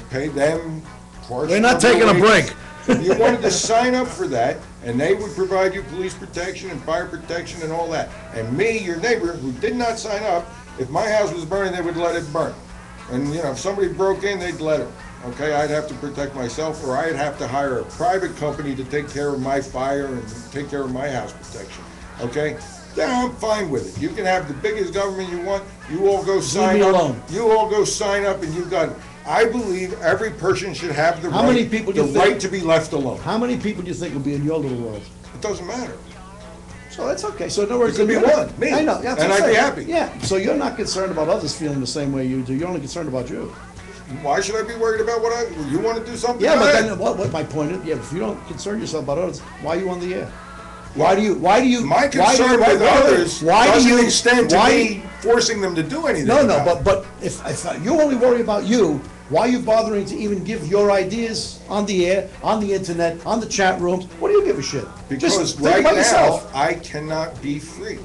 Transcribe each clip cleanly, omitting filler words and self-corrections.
pay them. We're not taking a break. If you wanted to sign up for that, and they would provide you police protection and fire protection and all that. And me, your neighbor, who did not sign up, if my house was burning, they would let it burn. And if somebody broke in, they'd let it. Okay, I'd have to protect myself, or I'd have to hire a private company to take care of my fire and take care of my house protection. Okay, then I'm fine with it. You can have the biggest government you want. You all go sign up. Alone. You all go sign up, and you've got. I believe every person should have the right to be left alone. How many people do you think will be in your little world? It doesn't matter. So that's okay. So in other words, it could be one, me. I know, and I'd be happy. Yeah. So you're not concerned about others feeling the same way you do. You're only concerned about you. Why should I be worried about you want to do something? Yeah, but then what my point is, if you don't concern yourself about others, why are you on the air? Why do you? My concern with others doesn't extend to me forcing them to do anything. No, but if you only worry about you, why are you bothering to even give your ideas on the air, on the internet, on the chat rooms? What do you give a shit? Because right now, I cannot be free.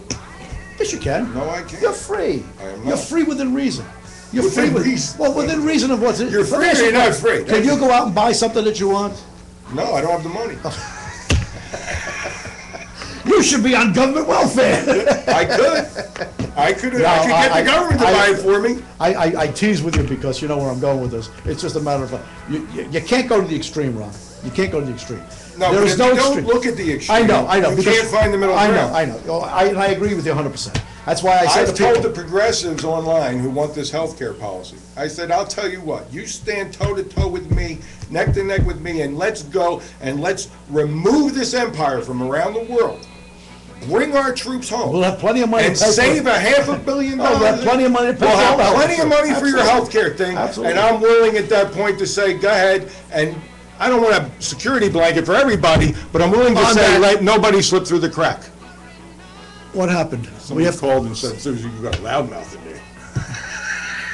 Yes, you can. No, I can't. You're free. I am not. You're free within reason. You're within free reason. Well, within reason of what's it? You're free or you're not free? Can you go out and buy something that you want? No, I don't have the money. You should be on government welfare. I could get the government to buy it for me. I tease with you because you know where I'm going with this. It's just a matter of you can't go to the extreme, Ron. You can't go to the extreme. No, there is no don't extreme. Look at the extreme. I know. You can't find the middle ground. I know. I agree with you 100%. That's why I said I've told the progressives online who want this health care policy, I said, I'll tell you what, you stand toe-to-toe with me, neck to neck with me, and let's go and let's remove this empire from around the world. Bring our troops home. We'll have plenty of money and save $500 million. We'll have plenty of money. We'll have plenty of money for your health care thing. Absolutely. And I'm willing at that point to say, go ahead, and I don't want a security blanket for everybody, but I'm willing to say, let nobody slip through the crack. What happened? Somebody called and said, Susie, you got a loudmouth in there.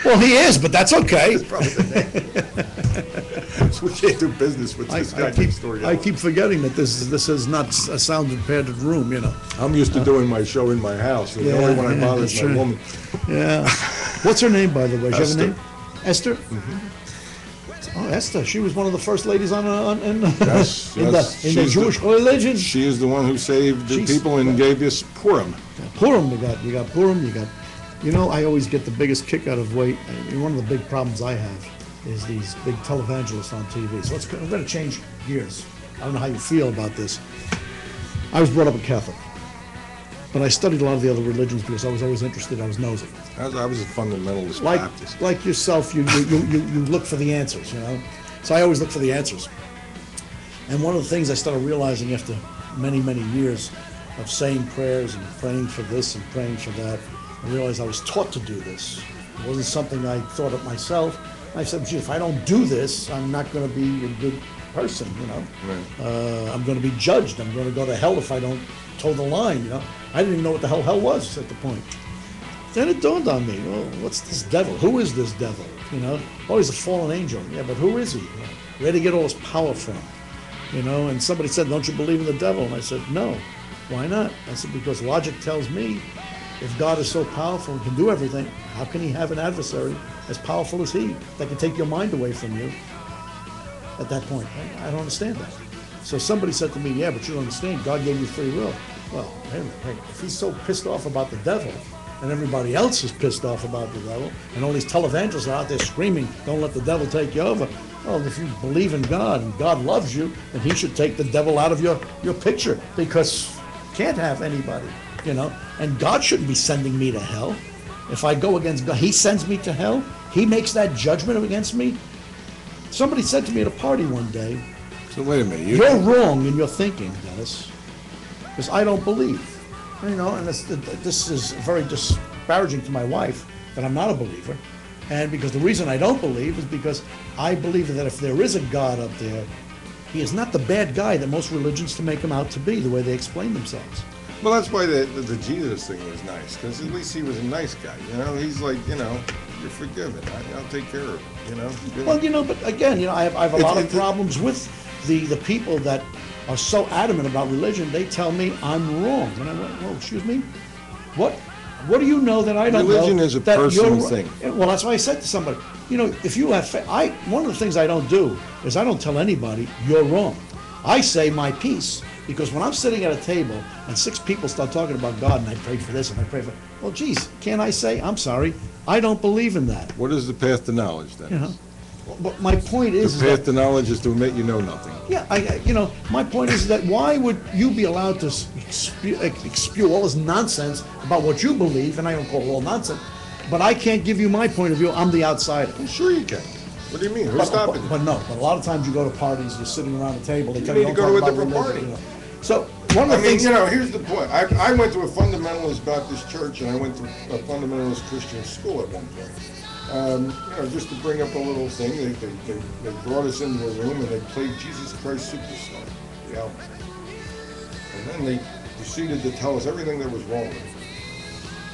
Well, he is, but that's okay. That's probably the name. We can't do business with this guy next door. I keep forgetting that this is not a sound impaired room, you know. I'm used to doing my show in my house. The only one I bother is my woman. Yeah. What's her name, by the way? Does she have a name? Esther? Mm-hmm. Oh, Esther. She was one of the first ladies in the Jewish religion. She is the one who saved the people and gave us Purim. Purim, you got Purim, you know, I always get the biggest kick out of one of the big problems I have is these big televangelists on TV. So I'm going to change gears. I don't know how you feel about this. I was brought up a Catholic, but I studied a lot of the other religions because I was always interested. I was nosy. I was a fundamentalist Baptist. Like yourself, you look for the answers, you know. So I always look for the answers. And one of the things I started realizing after many, many years of saying prayers and praying for this and praying for that, I realized I was taught to do this. It wasn't something I thought of myself. I said, gee, if I don't do this, I'm not going to be a good person, you know. Right. I'm going to be judged. I'm going to go to hell if I don't toe the line, you know. I didn't even know what the hell was at the point. Then it dawned on me, well, what's this devil? Who is this devil? You know, oh, he's a fallen angel. Yeah, but who is he? Where did he get all his power from? You know, and somebody said, don't you believe in the devil? And I said, no. Why not? I said, because logic tells me if God is so powerful and can do everything, how can he have an adversary as powerful as he that can take your mind away from you at that point? I don't understand that. So somebody said to me, yeah, but you don't understand. God gave you free will. Well, hey, if he's so pissed off about the devil and everybody else is pissed off about the devil and all these televangelists are out there screaming, don't let the devil take you over. Well, if you believe in God and God loves you, then he should take the devil out of your picture because you can't have anybody. You know, and God shouldn't be sending me to hell. If I go against God, he sends me to hell. He makes that judgment against me. Somebody said to me at a party one day, so wait a minute, you're wrong in your thinking, Dennis, because I don't believe. You know, and this is very disparaging to my wife that I'm not a believer. And because the reason I don't believe is because I believe that if there is a God up there, he is not the bad guy that most religions to make him out to be, the way they explain themselves. Well, that's why the Jesus thing was nice, because at least he was a nice guy. You know, he's like, you know, you're forgiven. I'll take care of it. You know. Well, you know, but again, you know, I have a lot of problems with the people that are so adamant about religion. They tell me I'm wrong, and I went, "Whoa, excuse me, what? What do you know that I don't know? Religion is a that personal you're- thing. Well, that's why I said to somebody, if you have faith, one of the things I don't do is I don't tell anybody you're wrong. I say my piece, because when I'm sitting at a table and 6 people start talking about God and I pray for this and I pray for, well, geez, can't I say, I'm sorry, I don't believe in that. What is the path to knowledge then? You know, but my point is The that path to knowledge is to admit you know nothing. yeah, my point is that why would you be allowed to spew all this nonsense about what you believe, and I don't call it all nonsense, but I can't give you my point of view, I'm the outsider. Well, sure you can. What do you mean? Who's stopping you? But no, but a lot of times you go to parties, you're sitting around a table, they tell need you to don't go talk to a about different religion, party. So, one of the things... Here's the point. I went to a fundamentalist Baptist church, and I went to a fundamentalist Christian school at one point. Just to bring up a little thing, they brought us into a room and they played Jesus Christ Superstar, the album. And then they proceeded to tell us everything that was wrong with it.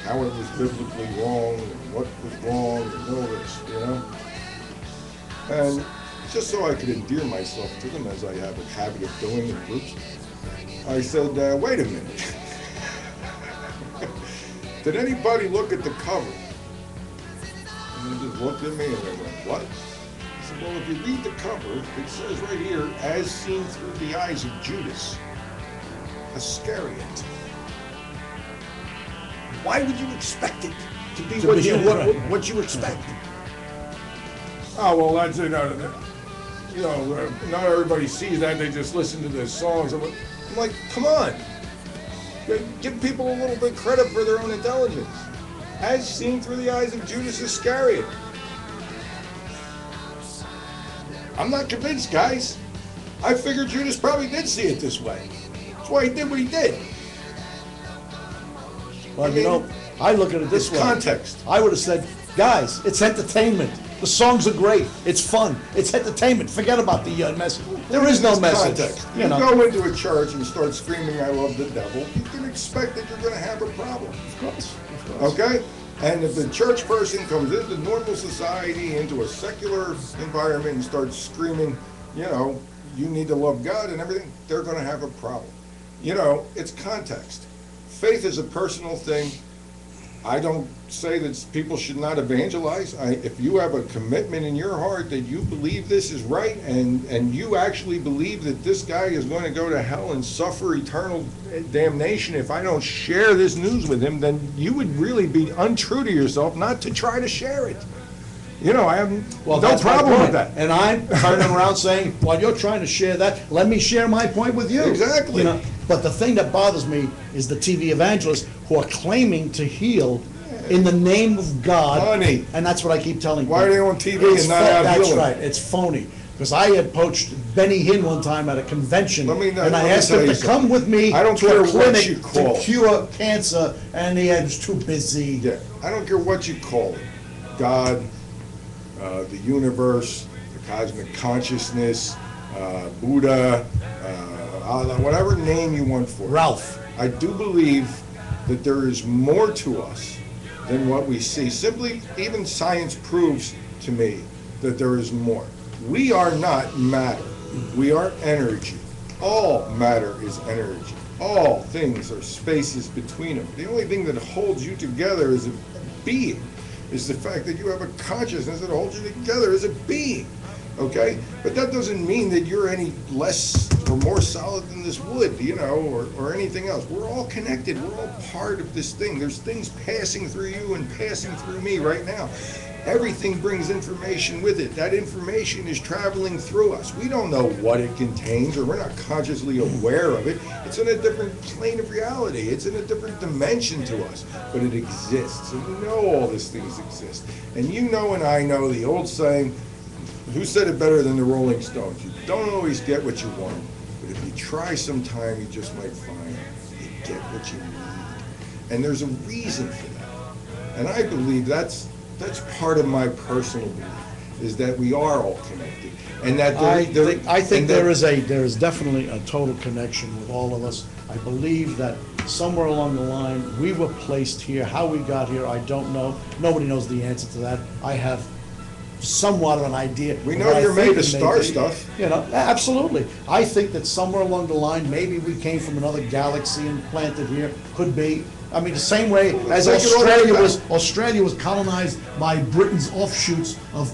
How it was biblically wrong, and what was wrong, and all this, And just so I could endear myself to them, as I have a habit of doing in groups, I said, wait a minute. Did anybody look at the cover? And they just looked at me and they went, what? I said, well, if you read the cover, it says right here, as seen through the eyes of Judas Iscariot. Why would you expect it to be what you expect? Oh, well, that's it. Not everybody sees that. They just listen to the songs. I'm like, come on. Give people a little bit credit for their own intelligence. As seen through the eyes of Judas Iscariot. I'm not convinced, guys. I figured Judas probably did see it this way. That's why he did what he did. Well, I look at it this way. Context. I would have said, guys, it's entertainment. The songs are great. It's fun. It's entertainment. Forget about the message. There is no message. Context. You go into a church and start screaming, I love the devil, you can expect that you're going to have a problem. Of course. Okay? And if the church person comes into normal society, into a secular environment and starts screaming, you need to love God and everything, they're going to have a problem. It's context. Faith is a personal thing. I don't say that people should not evangelize. If you have a commitment in your heart that you believe this is right and you actually believe that this guy is going to go to hell and suffer eternal damnation if I don't share this news with him, then you would really be untrue to yourself not to try to share it. I have no problem with that. And I'm turning around saying, while you're trying to share that, let me share my point with you. Exactly. But the thing that bothers me is the TV evangelists who are claiming to heal in the name of God. Honey. And that's what I keep telling people. Why are they on TV and not out That's healing? right. It's phony. Because I had poached Benny Hinn one time at a convention, and I asked him to come with me I don't to care a what clinic you call to it. cure cancer, and he was too busy. Yeah, I don't care what you call it. God, the universe, the cosmic consciousness, Buddha, Allah, whatever name you want for it. Ralph. I do believe that there is more to us than what we see. Simply, even science proves to me that there is more. We are not matter. We are energy. All matter is energy. All things are spaces between them. The only thing that holds you together as a being is the fact that you have a consciousness that holds you together as a being. Okay? But that doesn't mean that you're any less or more solid than this wood, or anything else. We're all connected. We're all part of this thing. There's things passing through you and passing through me right now. Everything brings information with it. That information is traveling through us. We don't know what it contains, or we're not consciously aware of it. It's in a different plane of reality. It's in a different dimension to us, but it exists. And we know all these things exist. And and I know the old saying, who said it better than the Rolling Stones? You don't always get what you want, but if you try sometime, you just might find you get what you need. And there's a reason for that. And I believe that's part of my personal belief, is that we are all connected, and that I think there is definitely a total connection with all of us. I believe that somewhere along the line we were placed here. How we got here, I don't know. Nobody knows the answer to that. I have somewhat of an idea. We know you're made of star stuff. Absolutely. I think that somewhere along the line, maybe we came from another galaxy and planted here. Could be. I mean, the same way as Let's take it all the way back. Australia was colonized by Britain's offshoots of